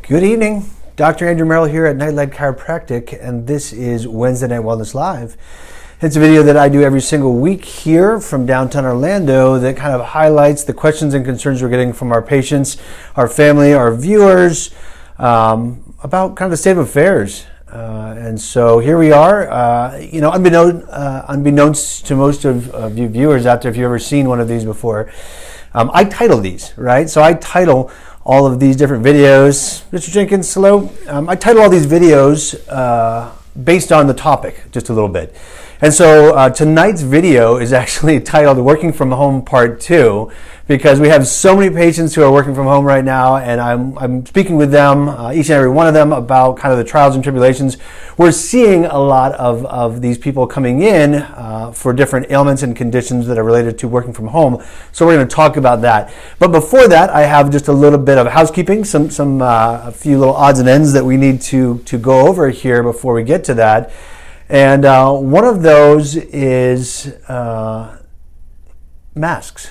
Good evening. Dr. Andrew Merrill here at Nightlight Chiropractic, and this is Wednesday Night Wellness Live. It's a video that I do every single week here from downtown Orlando that kind of highlights the questions and concerns we're getting from our patients, our family, our viewers, about kind of the state of affairs. And so here we are. Unbeknownst to most of you viewers out there, if you've ever seen one of these before, I title these, right? So I title all of these different videos. Mr. Jenkins, hello. I title all these videos based on the topic, just a little bit. And so tonight's video is actually titled Working From Home Part 2, because we have so many patients who are working from home right now, and I'm speaking with them, each and every one of them, about kind of the trials and tribulations. We're seeing a lot of these people coming in for different ailments and conditions that are related to working from home. So we're going to talk about that. But before that, I have just a little bit of housekeeping, a few little odds and ends that we need to go over here before we get to that. And one of those is masks,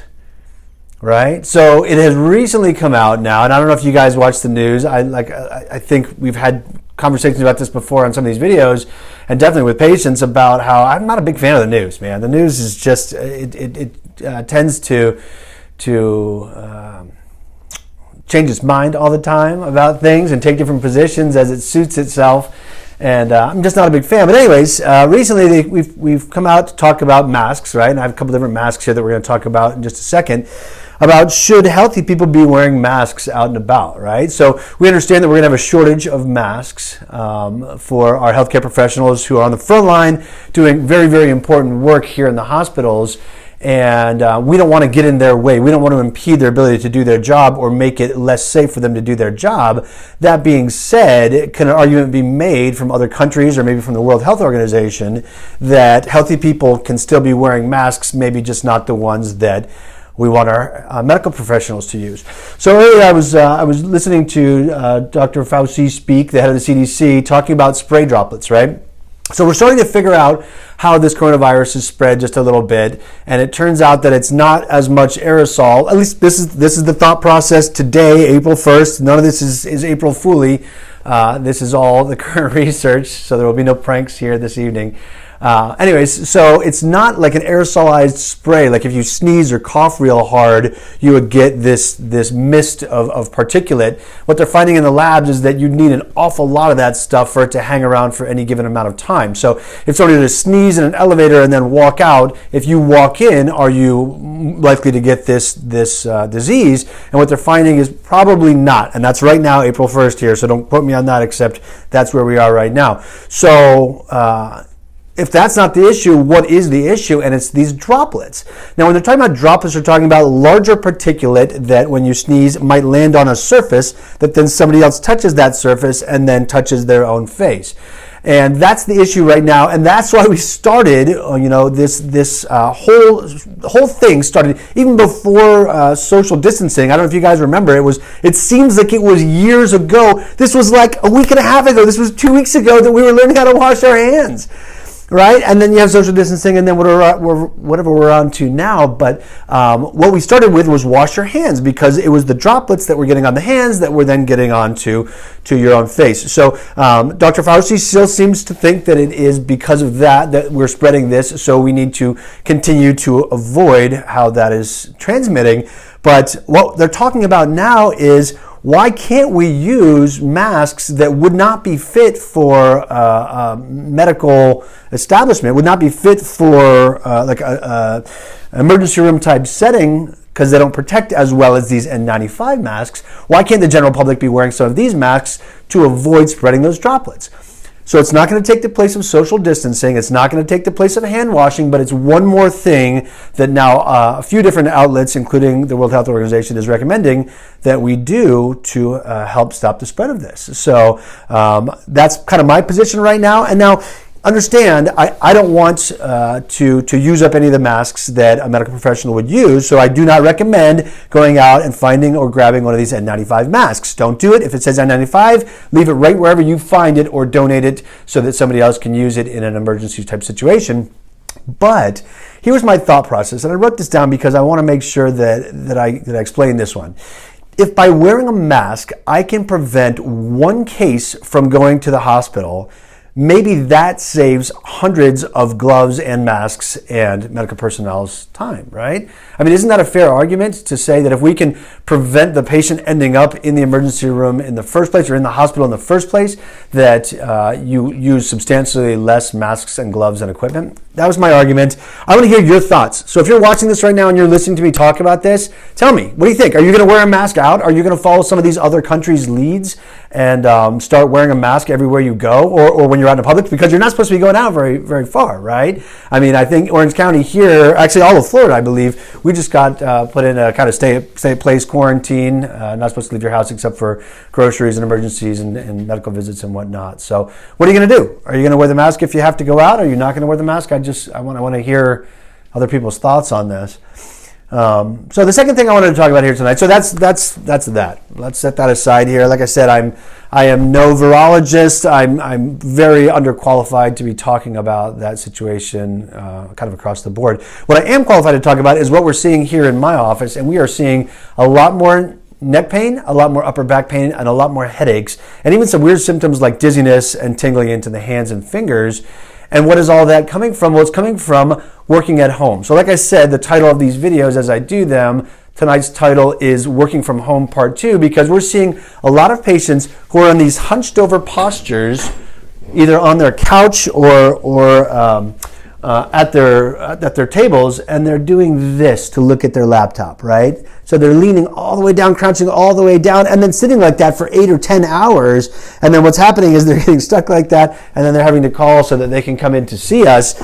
right? So it has recently come out now, and I don't know if you guys watch the news. I think we've had conversations about this before on some of these videos, and definitely with patients, about how I'm not a big fan of the news, man. The news is just, it tends to change its mind all the time about things and take different positions as it suits itself. And I'm just not a big fan. But anyways, recently we've come out to talk about masks, right? And I have a couple different masks here that we're going to talk about in just a second, about should healthy people be wearing masks out and about, right? So we understand that we're going to have a shortage of masks for our healthcare professionals who are on the front line doing very, very important work here in the hospitals. And we don't want to get in their way. We don't want to impede their ability to do their job or make it less safe for them to do their job. That being said, can an argument be made from other countries or maybe from the World Health Organization that healthy people can still be wearing masks, maybe just not the ones that we want our medical professionals to use? So earlier I was listening to Dr. Fauci speak, the head of the CDC, talking about spray droplets, right? So we're starting to figure out how this coronavirus is spread just a little bit, and it turns out that it's not as much aerosol. At least this is the thought process today, April 1st. None of this is April Fooly. This is all the current research, so there will be no pranks here this evening. Anyways, so it's not like an aerosolized spray. Like if you sneeze or cough real hard, you would get this mist of particulate. What they're finding in the labs is that you need an awful lot of that stuff for it to hang around for any given amount of time. So if somebody were to sneeze in an elevator and then walk out, if you walk in, are you likely to get this disease? And what they're finding is probably not. And that's right now, April 1st here, so don't quote me on that, except that's where we are right now. So if that's not the issue, what is the issue? And it's these droplets. Now, when they're talking about droplets, they're talking about larger particulate that when you sneeze might land on a surface that then somebody else touches that surface and then touches their own face. And that's the issue right now, and that's why we started, this whole thing started even before social distancing. I don't know if you guys remember. It seems like it was years ago. This was like a week and a half ago. This was 2 weeks ago that we were learning how to wash our hands. Right? And then you have social distancing, and then whatever we're on to now. But what we started with was wash your hands, because it was the droplets that were getting on the hands that were then getting onto your own face. So Dr. Fauci still seems to think that it is because of that we're spreading this, so we need to continue to avoid how that is transmitting. But what they're talking about now is, why can't we use masks that would not be fit for a medical establishment, would not be fit for like a emergency room type setting, because they don't protect as well as these N95 masks? Why can't the general public be wearing some of these masks to avoid spreading those droplets? So it's not going to take the place of social distancing. It's not going to take the place of hand washing, but it's one more thing that now a few different outlets, including the World Health Organization, is recommending that we do to help stop the spread of this. So that's kind of my position right now. And now, understand, I don't want to use up any of the masks that a medical professional would use, so I do not recommend going out and finding or grabbing one of these N95 masks. Don't do it. If it says N95, leave it right wherever you find it, or donate it so that somebody else can use it in an emergency type situation. But here's my thought process, and I wrote this down because I want to make sure that I explain this one. if by wearing a mask, I can prevent one case from going to the hospital, maybe that saves hundreds of gloves and masks and medical personnel's time, right? I mean, isn't that a fair argument to say that if we can prevent the patient ending up in the emergency room in the first place or in the hospital in the first place, that you use substantially less masks and gloves and equipment? That was my argument. I want to hear your thoughts. So if you're watching this right now and you're listening to me talk about this, tell me, what do you think? Are you going to wear a mask out? Are you going to follow some of these other countries' leads and start wearing a mask everywhere you go, or when you're out in public? Because you're not supposed to be going out very, very far, right? I mean, I think Orange County here, actually all of Florida, I believe, we just got put in a kind of stay-at-place quarantine. Not supposed to leave your house except for groceries and emergencies and medical visits and whatnot. So what are you going to do? Are you going to wear the mask if you have to go out? Are you not going to wear the mask? I want to hear other people's thoughts on this. So the second thing I wanted to talk about here tonight, so that's that. Let's set that aside here. Like I said, I am no virologist. I'm very underqualified to be talking about that situation kind of across the board. What I am qualified to talk about is what we're seeing here in my office, and we are seeing a lot more neck pain, a lot more upper back pain, and a lot more headaches, and even some weird symptoms like dizziness and tingling into the hands and fingers. And what is all that coming from? Well, it's coming from working at home. So like I said, the title of these videos as I do them, tonight's title is Working from Home Part 2, because we're seeing a lot of patients who are in these hunched over postures, either on their couch or at their tables, and they're doing this to look at their laptop, right? So they're leaning all the way down, crouching all the way down, and then sitting like that for 8 or 10 hours. And then what's happening is they're getting stuck like that, and then they're having to call so that they can come in to see us.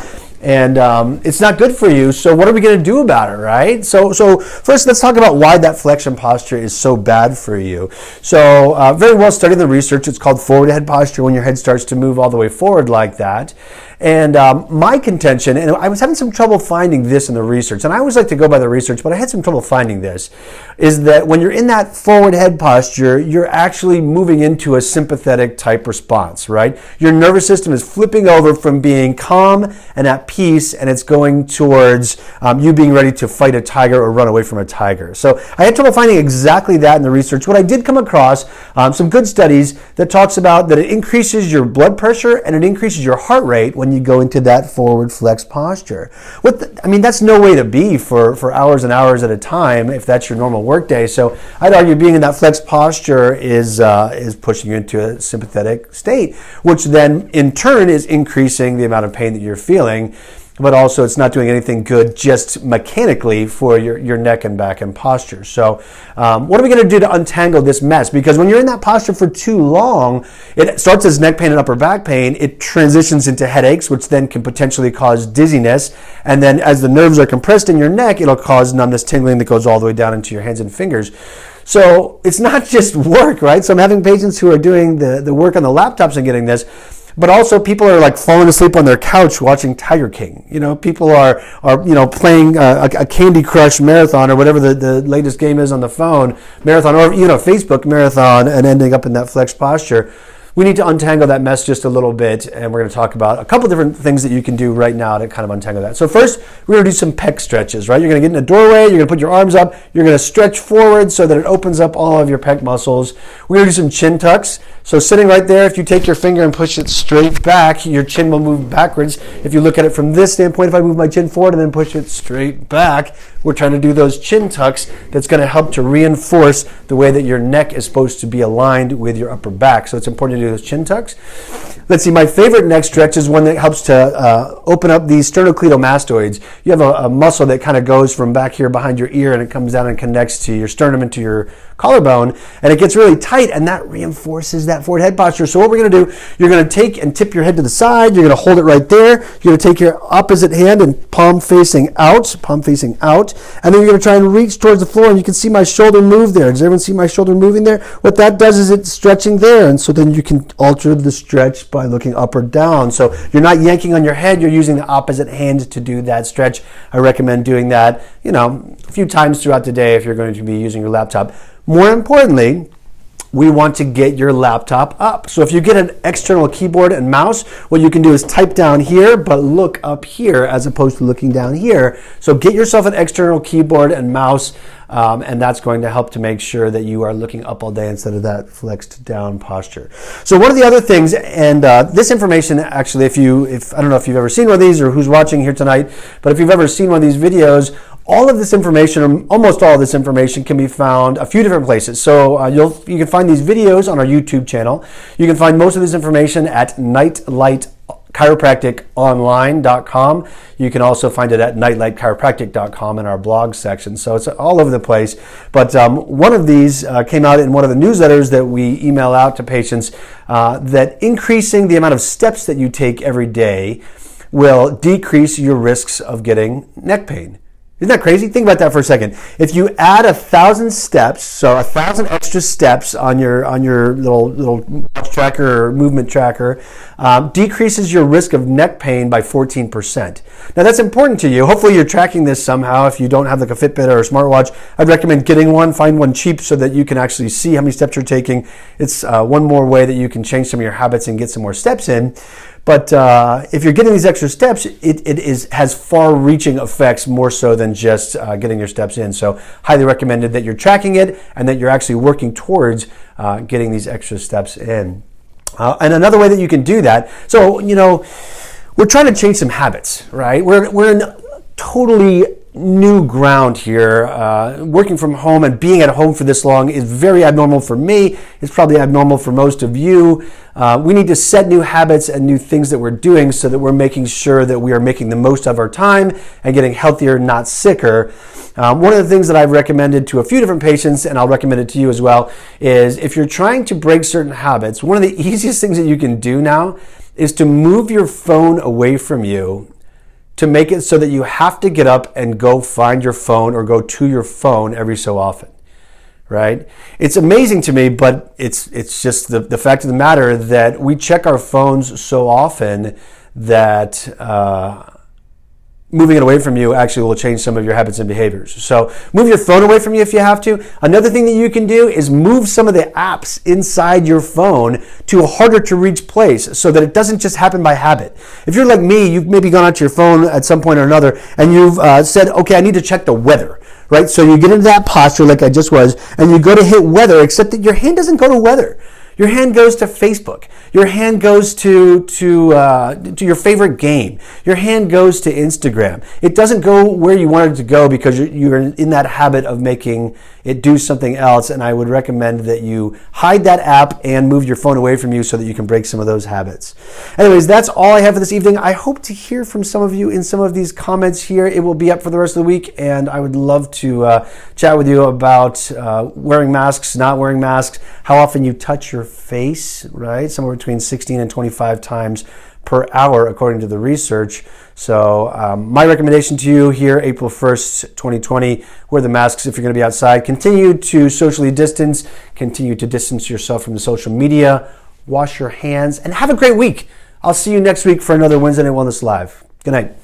And it's not good for you. So what are we going to do about it, right? So first, let's talk about why that flexion posture is so bad for you. So very well studied in the research. It's called forward head posture, when your head starts to move all the way forward like that. And my contention, and I was having some trouble finding this in the research, and I always like to go by the research, but I had some trouble finding this, is that when you're in that forward head posture, you're actually moving into a sympathetic type response, right? Your nervous system is flipping over from being calm and at peace, and it's going towards you being ready to fight a tiger or run away from a tiger. So I had trouble finding exactly that in the research. What I did come across, some good studies that talks about that it increases your blood pressure and it increases your heart rate when you go into that forward flex posture. I mean, that's no way to be for hours and hours at a time if that's your normal work day. So I'd argue being in that flex posture is pushing you into a sympathetic state, which then in turn is increasing the amount of pain that you're feeling. But also it's not doing anything good just mechanically for your neck and back and posture. So what are we going to do to untangle this mess? Because when you're in that posture for too long, it starts as neck pain and upper back pain. It transitions into headaches, which then can potentially cause dizziness. And then as the nerves are compressed in your neck, it'll cause numbness, tingling that goes all the way down into your hands and fingers. So it's not just work, right? So I'm having patients who are doing the work on the laptops and getting this, but also people are like falling asleep on their couch watching Tiger King. You know, people are playing a Candy Crush marathon or whatever the latest game is on the phone, marathon, or Facebook marathon, and ending up in that flex posture. We need to untangle that mess just a little bit, and we're going to talk about a couple different things that you can do right now to kind of untangle that. So first, we're going to do some pec stretches, right? You're going to get in a doorway, you're going to put your arms up, you're going to stretch forward so that it opens up all of your pec muscles. We're going to do some chin tucks. So sitting right there, if you take your finger and push it straight back, your chin will move backwards. If you look at it from this standpoint, if I move my chin forward and then push it straight back, we're trying to do those chin tucks. That's going to help to reinforce the way that your neck is supposed to be aligned with your upper back. So it's important to do those chin tucks. Let's see, my favorite neck stretch is one that helps to open up these sternocleidomastoids. You have a muscle that kind of goes from back here behind your ear, and it comes down and connects to your sternum and to your collarbone, and it gets really tight, and that reinforces that forward head posture. So what we're going to do, you're going to take and tip your head to the side. You're going to hold it right there. You're going to take your opposite hand and palm facing out, and then you're going to try and reach towards the floor, and you can see my shoulder move there. Does everyone see my shoulder moving there? What that does is it's stretching there, and so then you can alter the stretch by looking up or down. So you're not yanking on your head, you're using the opposite hand to do that stretch. I recommend doing that, a few times throughout the day if you're going to be using your laptop. More importantly, we want to get your laptop up. So if you get an external keyboard and mouse, what you can do is type down here, but look up here as opposed to looking down here. So get yourself an external keyboard and mouse, and that's going to help to make sure that you are looking up all day instead of that flexed down posture. So one of the other things, and this information actually, if I don't know if you've ever seen one of these or who's watching here tonight, but if you've ever seen one of these videos, all of this information, or almost all of this information, can be found a few different places. So you can find these videos on our YouTube channel. You can find most of this information at nightlightchiropracticonline.com. You can also find it at nightlightchiropractic.com in our blog section. So it's all over the place. But one of these came out in one of the newsletters that we email out to patients, that increasing the amount of steps that you take every day will decrease your risks of getting neck pain. Isn't that crazy? Think about that for a second. If you add 1,000 steps, so 1,000 extra steps on your little watch tracker or movement tracker, decreases your risk of neck pain by 14%. Now that's important to you. Hopefully you're tracking this somehow. If you don't have like a Fitbit or a smartwatch, I'd recommend getting one. Find one cheap so that you can actually see how many steps you're taking. It's one more way that you can change some of your habits and get some more steps in. But if you're getting these extra steps, it has far-reaching effects more so than just getting your steps in. So highly recommended that you're tracking it and that you're actually working towards getting these extra steps in. And another way that you can do that, so, we're trying to change some habits, right? We're in totally new ground here. Working from home and being at home for this long is very abnormal for me. It's probably abnormal for most of you. We need to set new habits and new things that we're doing so that we're making sure that we are making the most of our time and getting healthier, not sicker. One of the things that I've recommended to a few different patients, and I'll recommend it to you as well, is if you're trying to break certain habits, one of the easiest things that you can do now is to move your phone away from you, to make it so that you have to get up and go find your phone or go to your phone every so often, right? It's amazing to me, but it's just the fact of the matter that we check our phones so often that moving it away from you actually will change some of your habits and behaviors. So move your phone away from you if you have to. Another thing that you can do is move some of the apps inside your phone to a harder to reach place so that it doesn't just happen by habit. If you're like me, you've maybe gone out to your phone at some point or another and you've said, okay, I need to check the weather, right? So you get into that posture like I just was and you go to hit weather, except that your hand doesn't go to weather. Your hand goes to Facebook. Your hand goes to your favorite game. Your hand goes to Instagram. It doesn't go where you want it to go because you're in that habit of making it do something else. And I would recommend that you hide that app and move your phone away from you so that you can break some of those habits. Anyways, that's all I have for this evening. I hope to hear from some of you in some of these comments here. It will be up for the rest of the week, and I would love to chat with you about wearing masks, not wearing masks, how often you touch your face, right? Somewhere between 16 and 25 times per hour, according to the research. So my recommendation to you here, April 1st, 2020, wear the masks if you're going to be outside. Continue to socially distance. Continue to distance yourself from the social media. Wash your hands and have a great week. I'll see you next week for another Wednesday Night Wellness Live. Good night.